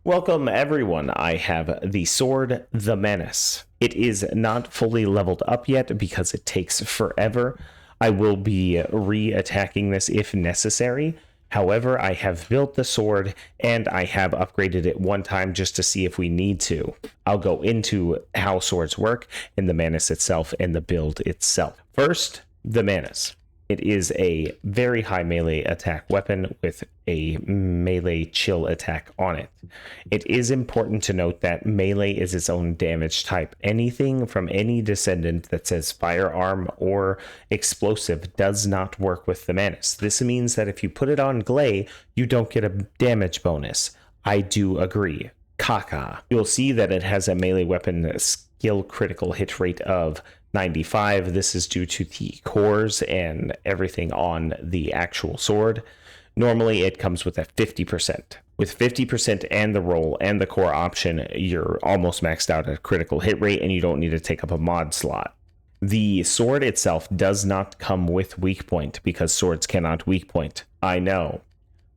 Welcome everyone, I have the sword, the Manus. It is not fully leveled up yet because it takes forever. I will be re-attacking this if necessary. However, I have built the sword and I have upgraded it one time just to see if we need to. I'll go into how swords work and the Manus itself and the build itself. First, the Manus. It is a very high melee attack weapon with a melee chill attack on it. It is important to note that melee is its own damage type. Anything from any Descendant that says firearm or explosive does not work with the Manus. This means that if you put it on Glay, you don't get a damage bonus. I do agree. Caca. You'll see that it has a melee weapon skill critical hit rate of 95. This is due to the cores and everything on the actual sword. Normally it comes with a 50%. With 50% and the roll and the core option, you're almost maxed out at critical hit rate and you don't need to take up a mod slot. The sword itself does not come with weak point because swords cannot weak point. I know.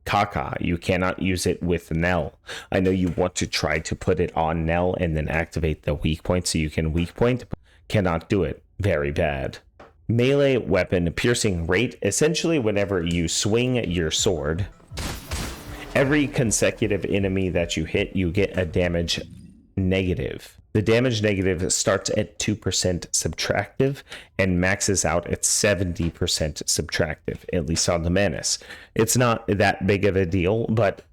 Caca, you cannot use it with Nell. I know you want to try to put it on Nell and then activate the weak point so you can weak point. Cannot do it. Very bad. Melee weapon piercing rate. Essentially, whenever you swing your sword, every consecutive enemy that you hit, you get a damage negative. The damage negative starts at 2% subtractive and maxes out at 70% subtractive, at least on the Manus. It's not that big of a deal, but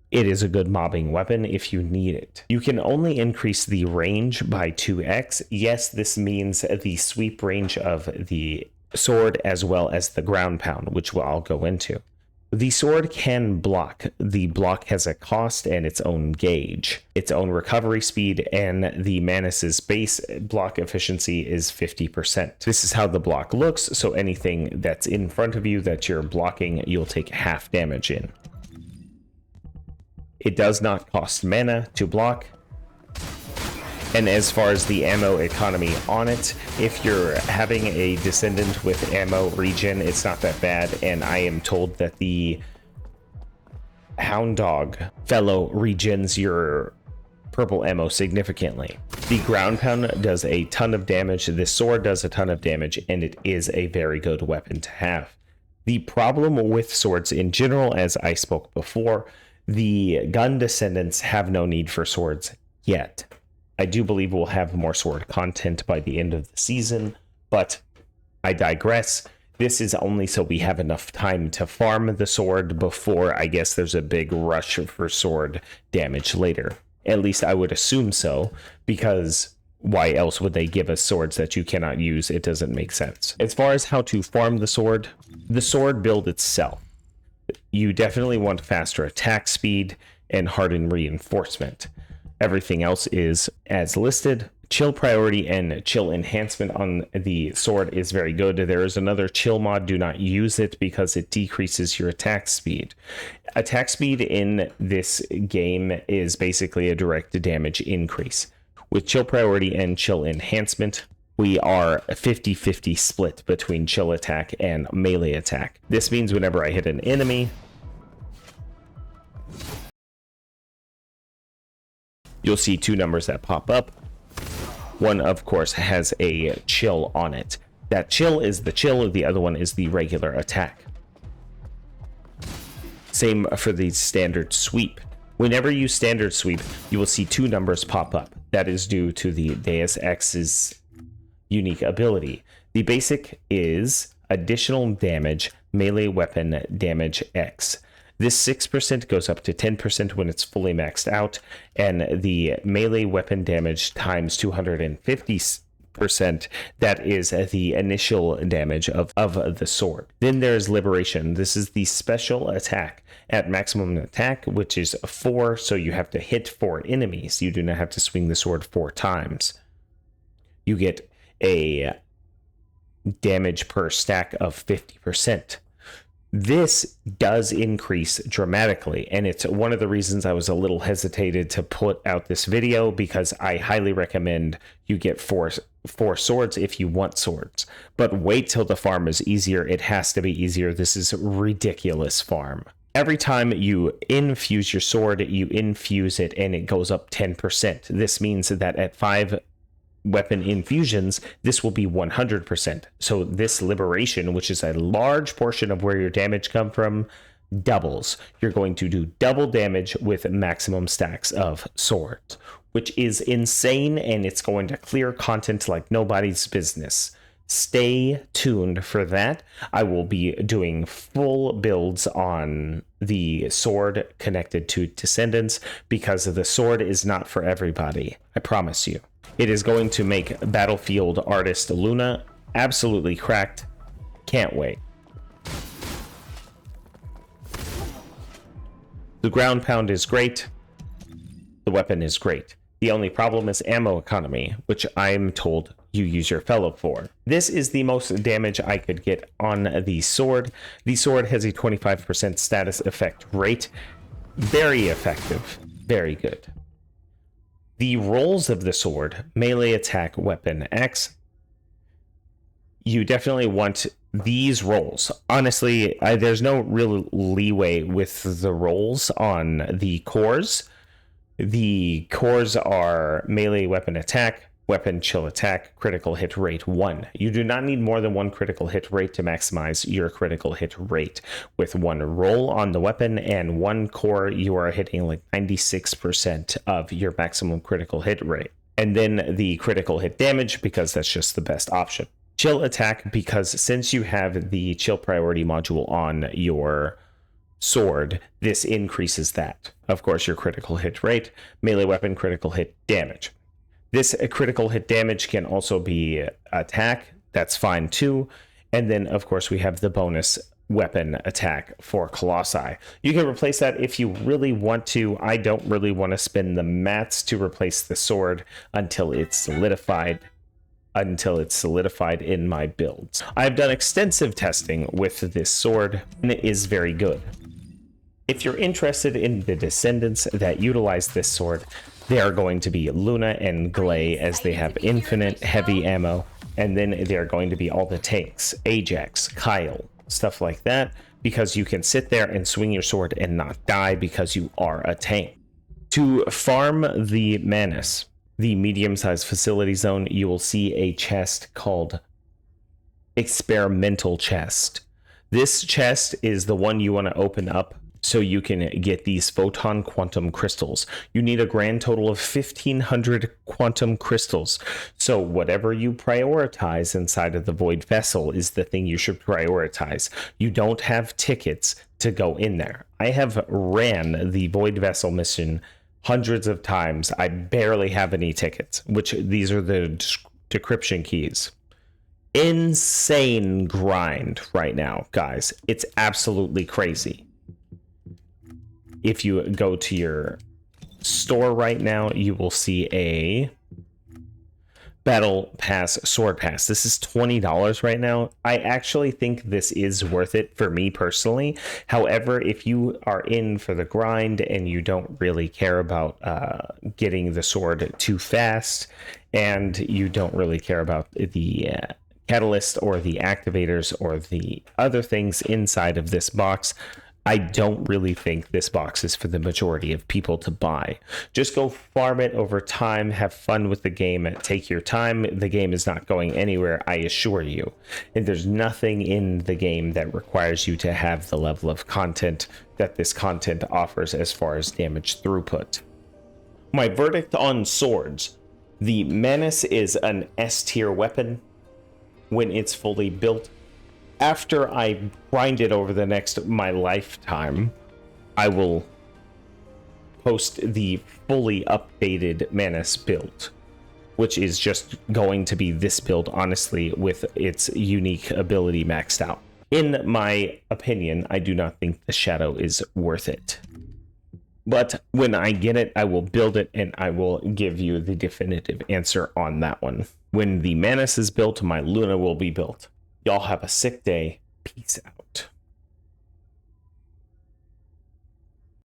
it is a good mobbing weapon if you need it. You can only increase the range by 2x. Yes, this means the sweep range of the sword as well as the ground pound, which I'll go into. The sword can block. The block has a cost and its own gauge, its own recovery speed, and the Manus's base block efficiency is 50%. This is how the block looks, so anything that's in front of you that you're blocking, you'll take half damage in. It does not cost mana to block. And as far as the ammo economy on it, if you're having a Descendant with ammo regen, it's not that bad. And I am told that the Hound Dog fellow regens your purple ammo significantly. The ground pound does a ton of damage. This sword does a ton of damage, and it is a very good weapon to have. The problem with swords in general, as I spoke before, the gun Descendants have no need for swords yet. I do believe we'll have more sword content by the end of the season, but I digress. This is only so we have enough time to farm the sword before I guess there's a big rush for sword damage later. At least I would assume so, because why else would they give us swords that you cannot use? It doesn't make sense. As far as how to farm the sword build itself. You definitely want faster attack speed and hardened reinforcement. Everything else is as listed. Chill priority and chill enhancement on the sword is very good. There is another chill mod. Do not use it because it decreases your attack speed. Attack speed in this game is basically a direct damage increase. With chill priority and chill enhancement, we are a 50-50 split between chill attack and melee attack. This means whenever I hit an enemy, you'll see two numbers that pop up. One, of course, has a chill on it. That chill is the chill, the other one is the regular attack. Same for the standard sweep. Whenever you standard sweep, you will see two numbers pop up. That is due to the Deus Ex's unique ability. The basic is additional damage, melee weapon damage X. This 6% goes up to 10% when it's fully maxed out, and the melee weapon damage times 250%, that is the initial damage of the sword. Then there's Liberation. This is the special attack at maximum attack, which is 4, so you have to hit 4 enemies. You do not have to swing the sword 4 times. You get a damage per stack of 50%. This does increase dramatically, and it's one of the reasons I was a little hesitated to put out this video, because I highly recommend you get four swords if you want swords. But wait till the farm is easier. It has to be easier. This is ridiculous farm. Every time you infuse your sword, you infuse it and it goes up 10%. This means that at 5 weapon infusions, this will be 100%. So this liberation, which is a large portion of where your damage come from, doubles. You're going to do double damage with maximum stacks of swords, which is insane, and it's going to clear content like nobody's business. Stay tuned for that. I will be doing full builds on the sword connected to Descendants because the sword is not for everybody. I promise you. It is going to make Battlefield Artist Luna absolutely cracked. Can't wait. The ground pound is great. The weapon is great. The only problem is ammo economy, which I'm told you use your fellow for. This is the most damage I could get on the sword. The sword has a 25% status effect rate. Very effective. Very good. The rolls of the sword, melee attack, weapon X. You definitely want these rolls. Honestly, there's no real leeway with the rolls on the cores. The cores are melee weapon attack, weapon chill attack, critical hit rate 1. You do not need more than 1 critical hit rate to maximize your critical hit rate. With 1 roll on the weapon and 1 core, you are hitting like 96% of your maximum critical hit rate. And then the critical hit damage, because that's just the best option. Chill attack, because since you have the chill priority module on your sword, this increases that. Of course, your critical hit rate, melee weapon critical hit damage. This critical hit damage can also be attack. That's fine too. And then, of course, we have the bonus weapon attack for Colossi. You can replace that if you really want to. I don't really want to spend the mats to replace the sword until it's solidified. In my builds. I've done extensive testing with this sword, and it is very good. If you're interested in the Descendants that utilize this sword, they are going to be Luna and Glay, as they have infinite heavy ammo, and then they're going to be all the tanks, Ajax, Kyle, stuff like that, because you can sit there and swing your sword and not die because you are a tank. To farm the Manus, the medium-sized facility zone, you will see a chest called Experimental Chest. This chest is the one you want to open up so you can get these photon quantum crystals. You need a grand total of 1,500 quantum crystals. So whatever you prioritize inside of the Void Vessel is the thing you should prioritize. You don't have tickets to go in there. I have ran the Void Vessel mission hundreds of times. I barely have any tickets, which these are the decryption keys. Insane grind right now, guys. It's absolutely crazy. If you go to your store right now, you will see a Battle Pass Sword Pass. This is $20 right now. I actually think this is worth it for me personally. However, if you are in for the grind and you don't really care about getting the sword too fast, and you don't really care about the catalyst or the activators or the other things inside of this box, I don't really think this box is for the majority of people to buy. Just go farm it over time, have fun with the game, take your time. The game is not going anywhere, I assure you. And there's nothing in the game that requires you to have the level of content that this content offers as far as damage throughput. My verdict on swords. The Manus is an S tier weapon when it's fully built. After I grind it over my lifetime, I will post the fully updated Manus build, which is just going to be this build, honestly, with its unique ability maxed out. In my opinion, I do not think the Shadow is worth it. But when I get it, I will build it, and I will give you the definitive answer on that one. When the Manus is built, my Luna will be built. Y'all have a sick day. Peace out.